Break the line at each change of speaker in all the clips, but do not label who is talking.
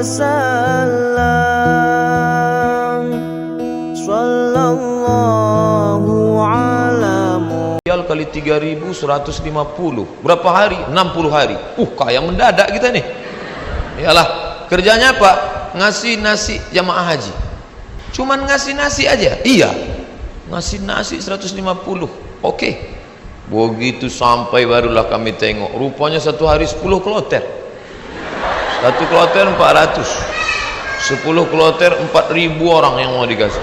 wasallam. Sallallahu ala
kali 3150 berapa hari? 60 hari. Kayak mendadak kita nih. Iyalah, kerjanya apa? Ngasih nasi jamaah haji. Cuman ngasih nasi aja. Iya, ngasih nasi 150. Oke. Begitu sampai barulah kami tengok, rupanya satu hari 10 kloter. Satu kloter 400. 10 kloter 4000 orang yang mau dikasih.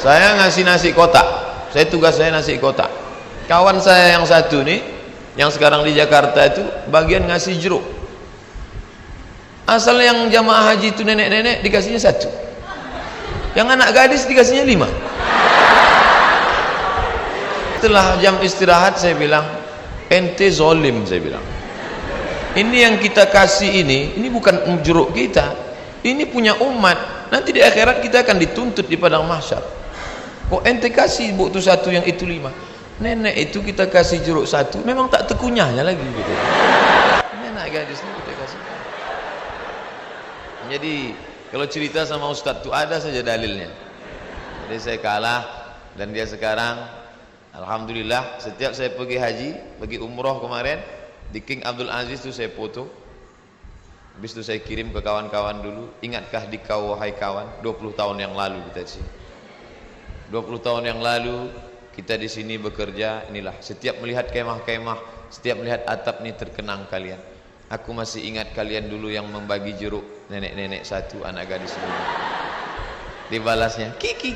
Saya ngasih nasi kotak. Tugas saya nasi kotak. Kawan saya yang satu nih, yang sekarang di Jakarta itu bagian ngasih jeruk. Asal yang jamaah haji itu nenek-nenek dikasihnya 1. Yang anak gadis dikasihnya 5. Setelah jam istirahat saya bilang, ente zolim, saya bilang. Ini yang kita kasih ini bukan jeruk kita. Ini punya umat. Nanti di akhirat kita akan dituntut di padang mahsyar. Kok ente kasih buk tu 1 yang itu 5? Nenek itu kita kasih jeruk 1, memang tak tekunyahnya lagi gitu. Nenek gadis ini kita kasih. Jadi kalau cerita sama Ustadz itu ada saja dalilnya. Jadi saya kalah dan dia sekarang alhamdulillah setiap saya pergi haji, pergi umroh kemarin di King Abdul Aziz itu saya foto. Habis itu saya kirim ke kawan-kawan dulu, ingatkah di kau wahai kawan 20 tahun yang lalu kita di sini. 20 tahun yang lalu kita di sini bekerja, inilah setiap melihat kemah-kemah, setiap melihat atap ini terkenang kalian. Aku masih ingat kalian dulu yang membagi jeruk, nenek-nenek 1, anak gadis 5. Dibalasnya kiki.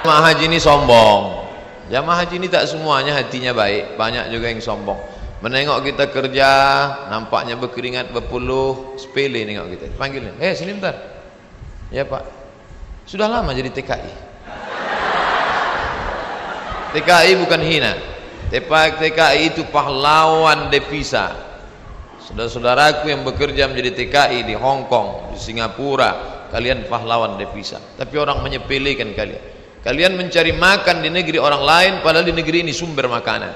Jamaah haji ini sombong. Jamaah haji ini tak semuanya hatinya baik, banyak juga yang sombong. Menengok kita kerja, nampaknya berkeringat, berpeluh, sepele nengok kita. Panggilnya, sini bentar. Ya Pak. Sudah lama jadi TKI. TKI bukan hina. TKI itu pahlawan devisa. Saudara-saudaraku yang bekerja menjadi TKI di Hong Kong, di Singapura, kalian pahlawan devisa. Tapi orang menyepelekan kalian. Kalian mencari makan di negeri orang lain, padahal di negeri ini sumber makanan.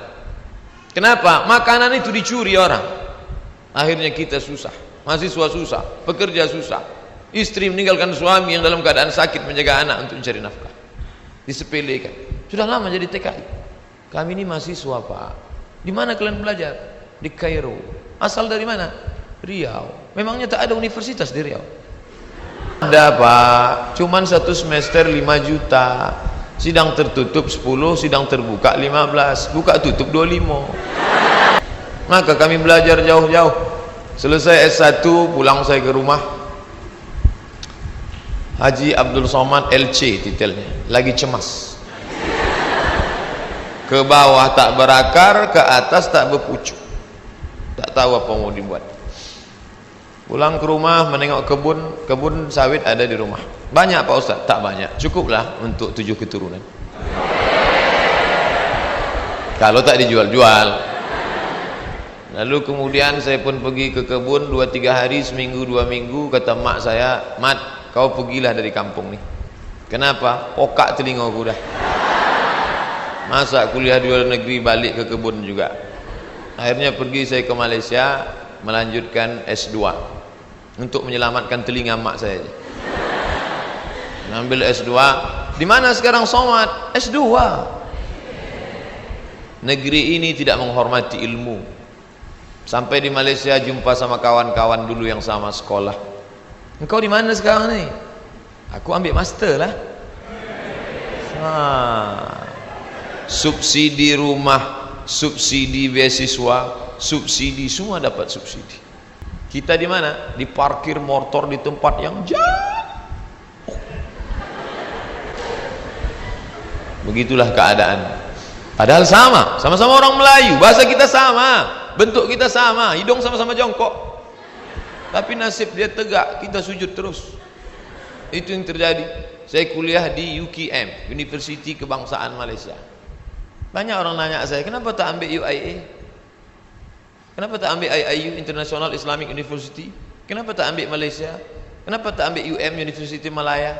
Kenapa? Makanan itu dicuri orang. Akhirnya kita susah, mahasiswa susah, pekerja susah. Istri meninggalkan suami yang dalam keadaan sakit menjaga anak untuk mencari nafkah. Disepelekan. Sudah lama jadi TKI. Kami ini mahasiswa Pak. Di mana kalian belajar? Di Kairo. Asal dari mana? Riau. Memangnya tak ada universitas di Riau? Ada Pak. Cuman 1 semester 5 juta. Sidang tertutup 10, sidang terbuka 15. Buka tutup 25. Maka kami belajar jauh-jauh. Selesai S1 pulang saya ke rumah. Haji Abdul Somad LC titelnya, lagi cemas. Ke bawah tak berakar, ke atas tak berpucuk. Tak tahu apa mau dibuat. Pulang ke rumah menengok kebun sawit ada di rumah. Banyak Pak Ustaz? Tak banyak, cukuplah untuk 7 keturunan. Kalau tak dijual-jual. Lalu kemudian saya pun pergi ke kebun 2-3 hari, seminggu 2 minggu. Kata mak saya, Mat, kau pergilah dari kampung nih. Kenapa? Pokak telinga aku dah. Masa kuliah di luar negeri balik ke kebun juga. Akhirnya pergi saya ke Malaysia melanjutkan S2 untuk menyelamatkan telinga mak saya. Ngambil S2. Di mana sekarang Somad? S2. Negeri ini tidak menghormati ilmu. Sampai di Malaysia jumpa sama kawan-kawan dulu yang sama sekolah. Engkau di mana sekarang nih? Aku ambil master lah. Subsidi rumah, subsidi beasiswa, subsidi, semua dapat subsidi. Kita di mana? Di parkir motor di tempat yang jauh. Begitulah keadaan. Padahal sama-sama orang Melayu, bahasa kita sama, bentuk kita sama, hidung sama-sama jongkok. Tapi nasib dia tegak, kita sujud terus. Itu yang terjadi. Saya kuliah di UKM, Universiti Kebangsaan Malaysia. Banyak orang nanya saya, kenapa tak ambil UIA? Kenapa tak ambil IIU, International Islamic University? Kenapa tak ambil Malaysia? Kenapa tak ambil UM, Universiti Malaya?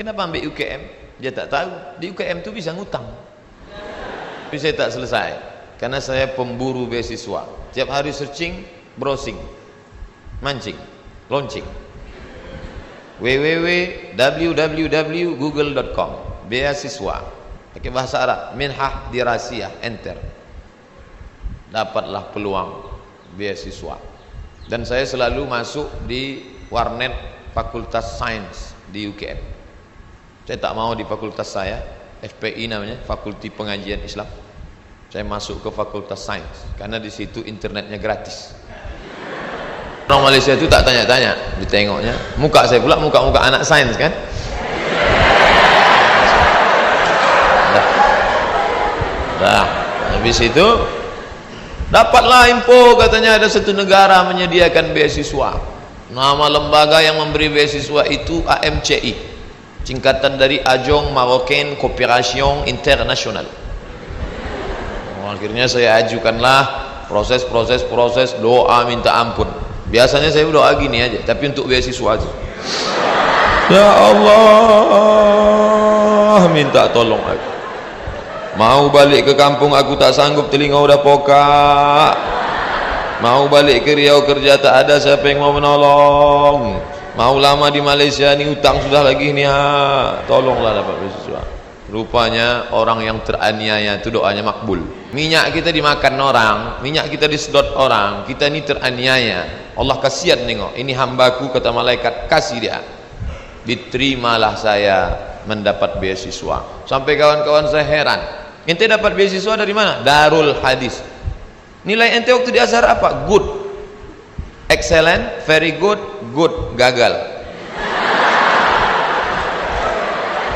Kenapa ambil UKM? Dia tak tahu, di UKM tu bisa ngutang. Tapi saya tak selesai, karena saya pemburu beasiswa. Tiap hari searching, browsing. mancing, launching. www.google.com, beasiswa pakai bahasa Arab, minhah dirasiyah, enter, dapatlah peluang beasiswa. Dan saya selalu masuk di warnet Fakultas Sains di UGM. Saya tak mau di fakultas saya, FPI namanya, Fakulti Pengajian Islam. Saya masuk ke Fakultas Sains karena di situ internetnya gratis. Orang Malaysia itu tak tanya-tanya, ditengoknya muka saya pula, muka-muka anak sains kan. Dah, habis itu dapatlah info, katanya ada satu negara menyediakan beasiswa. Nama lembaga yang memberi beasiswa itu AMCI, singkatan dari Ajong Marocaine Coopération Internationale. Akhirnya saya ajukanlah proses doa minta ampun. Biasanya saya doa gini aja, tapi untuk beasiswa aja. Ya Allah, minta tolong aku. Mau balik ke kampung aku tak sanggup, telinga udah pokak. Mau balik ke Riau kerja tak ada siapa yang mau menolong. Mau lama di Malaysia ni utang sudah lagi ni, tolonglah dapat beasiswa. Rupanya orang yang teraniaya itu doanya makbul. Minyak kita dimakan orang, minyak kita disedot orang, kita ni teraniaya. Allah kasihan nengok, ini hambaku, kata malaikat, kasih dia. Diterimalah saya mendapat beasiswa. Sampai kawan-kawan saya heran, ente dapat beasiswa dari mana? Darul Hadis. Nilai ente waktu di Azhar apa? Good, excellent, very good, good, gagal.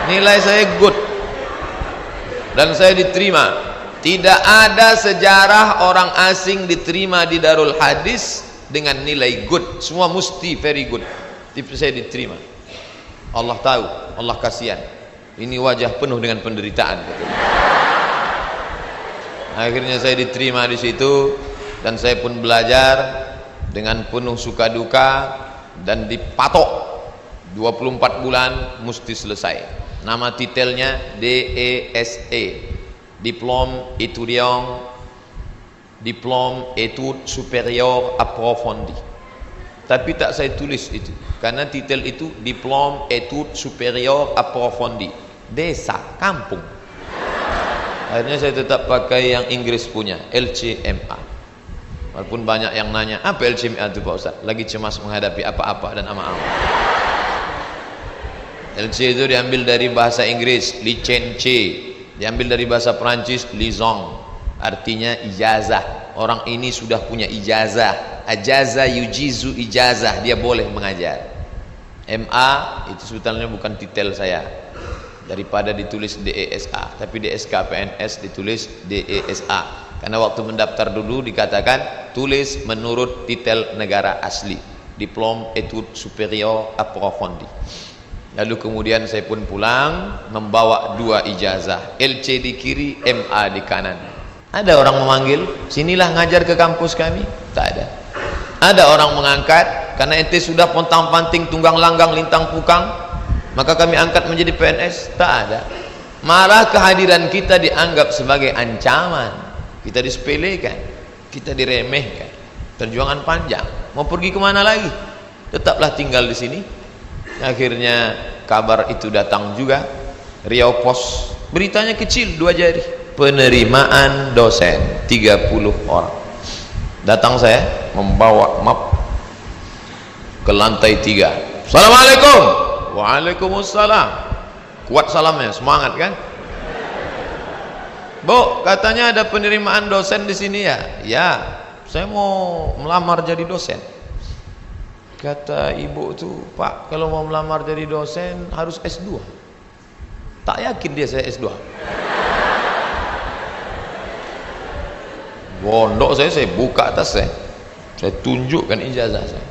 Nilai saya good dan saya diterima. Tidak ada sejarah orang asing diterima di Darul Hadis dengan nilai good, semua mesti very good. Tapi saya diterima. Allah tahu, Allah kasihan. Ini wajah penuh dengan penderitaan. Akhirnya saya diterima di situ dan saya pun belajar dengan penuh suka duka dan dipatok 24 bulan mesti selesai. Nama titelnya DESE, Diplôme Études Supérieures Approfondies. Tapi tak saya tulis itu, karena titel itu Diplôme Études Supérieures Approfondies, desa, kampung. Akhirnya saya tetap pakai yang Inggris punya, LCMA. Walaupun banyak yang nanya, apa LCMA itu Pak Ustaz? Lagi cemas menghadapi apa-apa dan ama-ama. LC itu diambil dari bahasa Inggris, licence, diambil dari bahasa Perancis, liaison, artinya ijazah. Orang ini sudah punya ijazah, ajaza yujizu ijazah, dia boleh mengajar. MA itu sebetulnya bukan titel saya, daripada ditulis DESA, tapi DSK PNS ditulis DESA, karena waktu mendaftar dulu dikatakan tulis menurut titel negara asli, Diplôme Études Supérieures Approfondies. Lalu kemudian saya pun pulang membawa 2 ijazah, LC di kiri, MA di kanan. Ada orang memanggil, sinilah ngajar ke kampus kami? Tak ada. Ada orang mengangkat, karena ente sudah pontang panting, tunggang langgang, lintang pukang, maka kami angkat menjadi PNS? Tak ada. Malah kehadiran kita dianggap sebagai ancaman, kita disepelekan, kita diremehkan. Perjuangan panjang, mau pergi kemana lagi? Tetaplah tinggal di sini. Akhirnya kabar itu datang juga, Riau Pos, beritanya kecil 2 jari, penerimaan dosen 30 orang. Datang saya membawa map ke lantai 3. Assalamualaikum. Waalaikumsalam. Kuat salamnya, semangat kan? Bu, katanya ada penerimaan dosen di sini ya? Ya, saya mau melamar jadi dosen. Kata ibu tuh, Pak, kalau mau melamar jadi dosen harus S2. Tak yakin dia saya S2. Bondok saya buka atas saya tunjukkan ijazah saya.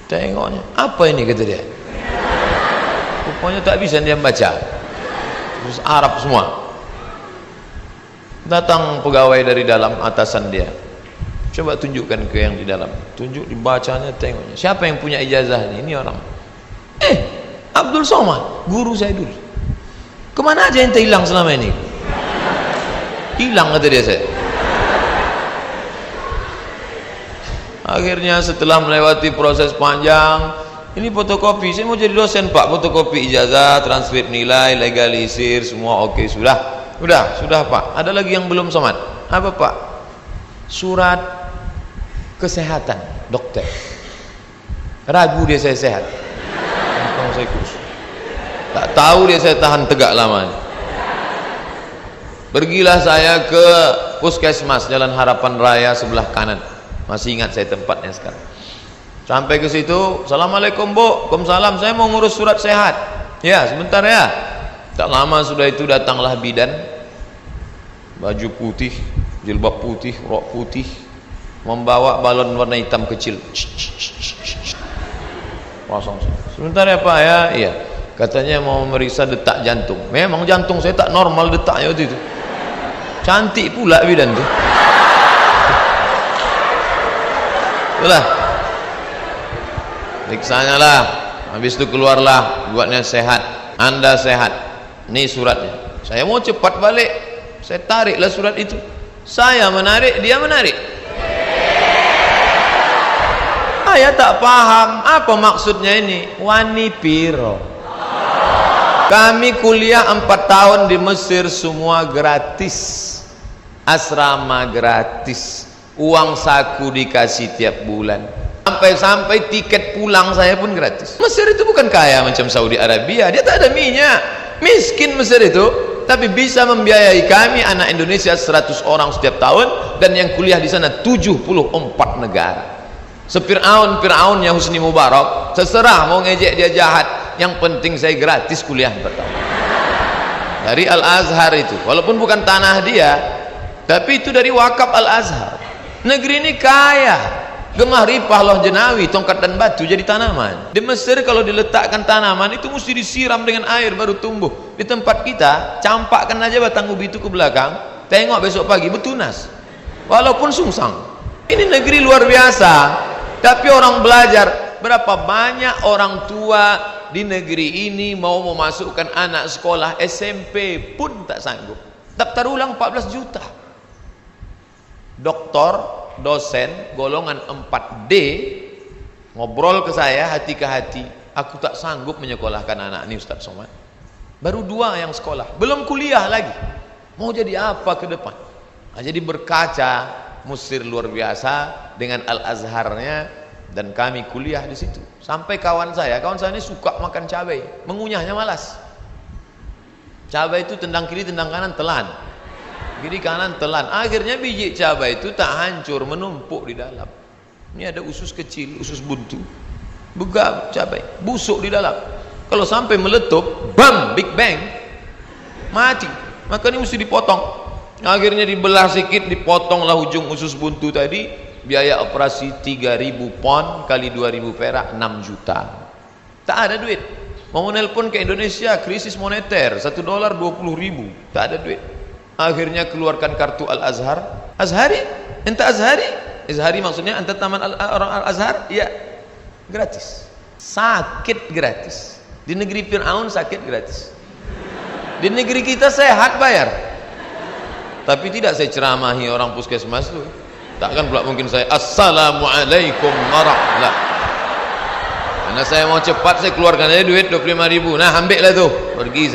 Tengoknya, apa ini kata dia? Rupanya tak bisa dia baca, terus Arab semua. Datang pegawai dari dalam, atasan dia, coba tunjukkan ke yang di dalam. Tunjuk, dibacanya, tengoknya. Siapa yang punya ijazah ini? Ini orang. Abdul Somad, guru saya dulu. Kemana aja ente hilang selama ini? Hilang kata dia saya. Akhirnya setelah melewati proses panjang, ini fotokopi, saya mau jadi dosen Pak, fotokopi ijazah, transkrip nilai, legalisir, semua oke, sudah Pak. Ada lagi yang belum somat. Apa Pak? Surat kesehatan dokter. Ragu dia saya sehat. Saya kurus. Tak tahu dia saya tahan tegak lamanya. Pergilah saya ke Puskesmas Jalan Harapan Raya sebelah kanan. Masih ingat saya tempatnya sekarang. Sampai ke situ, Assalamualaikum Bu, Waalaikumsalam, saya mau ngurus surat sehat. Ya, sebentar ya. Tak lama sudah itu datanglah bidan, baju putih, jilbab putih, rok putih, membawa balon warna hitam kecil. Pasang. Sebentar ya Pak ya. Iya. Katanya mau memeriksa detak jantung. Memang jantung saya tak normal detaknya waktu itu. Cantik pula bidan tuh. Itulah. Periksanya lah. Habis itu keluarlah, buatnya sehat. Anda sehat. Ini suratnya. Saya mau cepat balik. Saya tariklah surat itu. Saya menarik, dia menarik. Saya tak paham apa maksudnya ini. Wani piro. Kami kuliah 4 tahun di Mesir, semua gratis. Asrama gratis. Uang saku dikasih tiap bulan. Sampai tiket pulang saya pun gratis. Mesir itu bukan kaya macam Saudi Arabia. Dia tak ada minyak. Miskin Mesir itu. Tapi bisa membiayai kami anak Indonesia 100 orang setiap tahun. Dan yang kuliah di sana 74 negara. Fir'aunnya Husni Mubarak, terserah mau ngejek dia jahat, yang penting saya gratis kuliah 4 tahun dari Al-Azhar itu, walaupun bukan tanah dia, tapi itu dari wakaf Al-Azhar. Negeri ini kaya, gemah ripah loh jenawi, tongkat dan batu jadi tanaman. Di Mesir kalau diletakkan tanaman itu mesti disiram dengan air baru tumbuh. Di tempat kita campakkan aja batang ubi itu ke belakang, tengok besok pagi betunas walaupun sungsang. Ini negeri luar biasa. Tapi orang belajar, berapa banyak orang tua di negeri ini mau memasukkan anak sekolah SMP pun tak sanggup. Daftar ulang 14 juta. Doktor, dosen, golongan 4D ngobrol ke saya hati ke hati, aku tak sanggup menyekolahkan anak ini Ustaz Somad. Baru 2 yang sekolah, belum kuliah lagi. Mau jadi apa ke depan? Nah, jadi berkaca Mesir luar biasa dengan Al-Azharnya, dan kami kuliah di situ. Sampai kawan saya ini suka makan cabai, mengunyahnya malas. Cabai itu tendang kiri tendang kanan telan, kiri kanan telan. Akhirnya biji cabai itu tak hancur, menumpuk di dalam. Ini ada usus kecil, usus buntu, begap cabai, busuk di dalam. Kalau sampai meletup, bam, big bang, mati. Maka ini mesti dipotong. Akhirnya dibelah sedikit, dipotonglah ujung usus buntu tadi. Biaya operasi 3.000 pon kali 2.000 perak 6 juta. Tak ada duit. Mau nelpon ke Indonesia, krisis moneter, $1 20.000, tak ada duit. Akhirnya keluarkan kartu Al-Azhar. Azhari? Enta Azhari? Azhari maksudnya enta taman orang Al-Azhar? Iya. Gratis. Sakit gratis. Di negeri Fir'aun sakit gratis. Di negeri kita sehat bayar. Tapi tidak saya ceramahi orang puskesmas itu. Takkan pula mungkin saya Assalamualaikum warahmatullahi. Karena saya mau cepat, saya keluarkan aja duit 25.000. Nah, ambil lah tuh. Pergi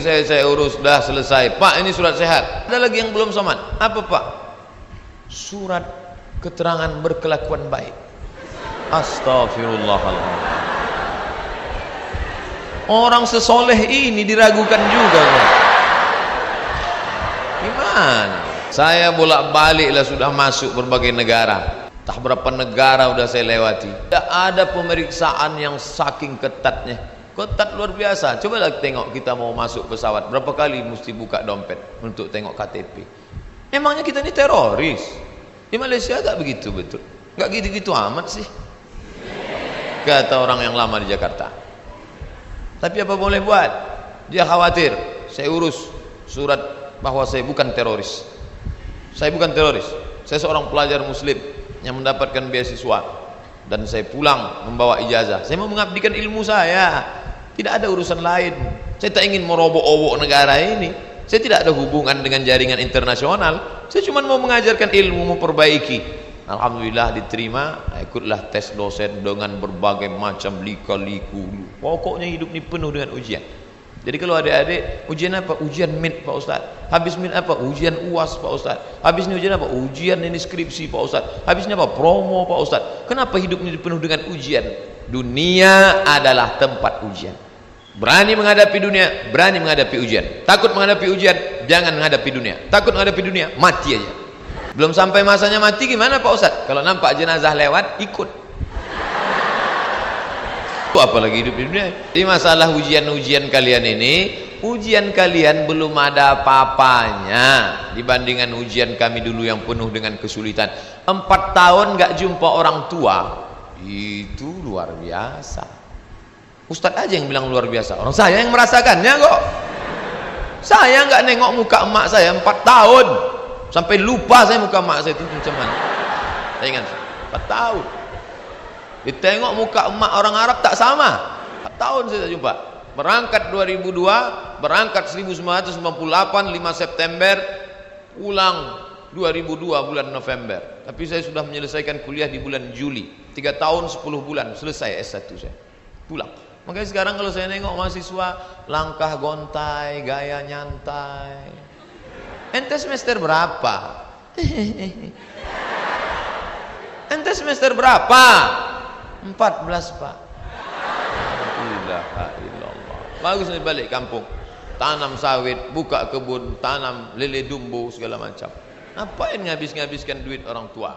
saya urus, dah selesai. Pak, ini surat sehat. Ada lagi yang belum somat. Apa Pak? Surat keterangan berkelakuan baik. Astagfirullahaladzim. Orang sesoleh ini diragukan juga Pak. Gimana? Saya bolak-balik lah sudah masuk berbagai negara. Tak berapa negara sudah saya lewati. Tidak ada pemeriksaan yang saking ketatnya. Ketat luar biasa. Cobalah tengok kita mau masuk pesawat, berapa kali mesti buka dompet untuk tengok KTP. Emangnya kita ini teroris? Di Malaysia tak begitu betul. Enggak gitu-gitu amat sih, kata orang yang lama di Jakarta. Tapi apa boleh buat? Dia khawatir saya urus surat bahwa saya bukan teroris. Saya bukan teroris, saya seorang pelajar muslim yang mendapatkan beasiswa, dan saya pulang membawa ijazah. Saya mau mengabdikan ilmu saya, tidak ada urusan lain. Saya tak ingin merobok-obok negara ini. Saya tidak ada hubungan dengan jaringan internasional. Saya cuma mau mengajarkan ilmu, memperbaiki. Alhamdulillah diterima, ikutlah tes dosen dengan berbagai macam lika-liku. Pokoknya hidup ini penuh dengan ujian. Jadi kalau adik-adik, ujian apa? Ujian MIT Pak Ustaz. Habis MIT apa? Ujian UAS Pak Ustaz. Habis ini ujian apa? Ujian ini skripsi Pak Ustaz. Habis ini apa? Promo Pak Ustaz. Kenapa hidup ini penuh dengan ujian? Dunia adalah tempat ujian. Berani menghadapi dunia, berani menghadapi ujian. Takut menghadapi ujian, jangan menghadapi dunia. Takut menghadapi dunia, mati aja. Belum sampai masanya mati gimana Pak Ustaz? Kalau nampak jenazah lewat, ikut. Apalagi hidup di dunia. Jadi masalah ujian-ujian kalian ini, ujian kalian belum ada apa-apanya dibandingkan ujian kami dulu yang penuh dengan kesulitan. 4 tahun gak jumpa orang tua, itu luar biasa. Ustadz aja yang bilang luar biasa, orang saya yang merasakannya kok. Saya nggak nengok muka emak saya 4 tahun, sampai lupa saya muka emak saya itu macam mana. Saya ingat 4 tahun. Ditengok muka emak orang Arab tak sama. 4 tahun saya tak jumpa. Berangkat 2002, berangkat 1998 5 September, pulang 2002 bulan November. Tapi saya sudah menyelesaikan kuliah di bulan Juli. 3 tahun 10 bulan selesai S1 saya. Pulang. Makanya sekarang kalau saya nengok mahasiswa, langkah gontai, gaya nyantai. Ente semester berapa? Ente semester berapa? 14 Pak. La ilaha illallah. Bagus nih balik kampung, tanam sawit, buka kebun, tanam lele dumbo segala macam. Ngapain ngabis-ngabiskan duit orang tua?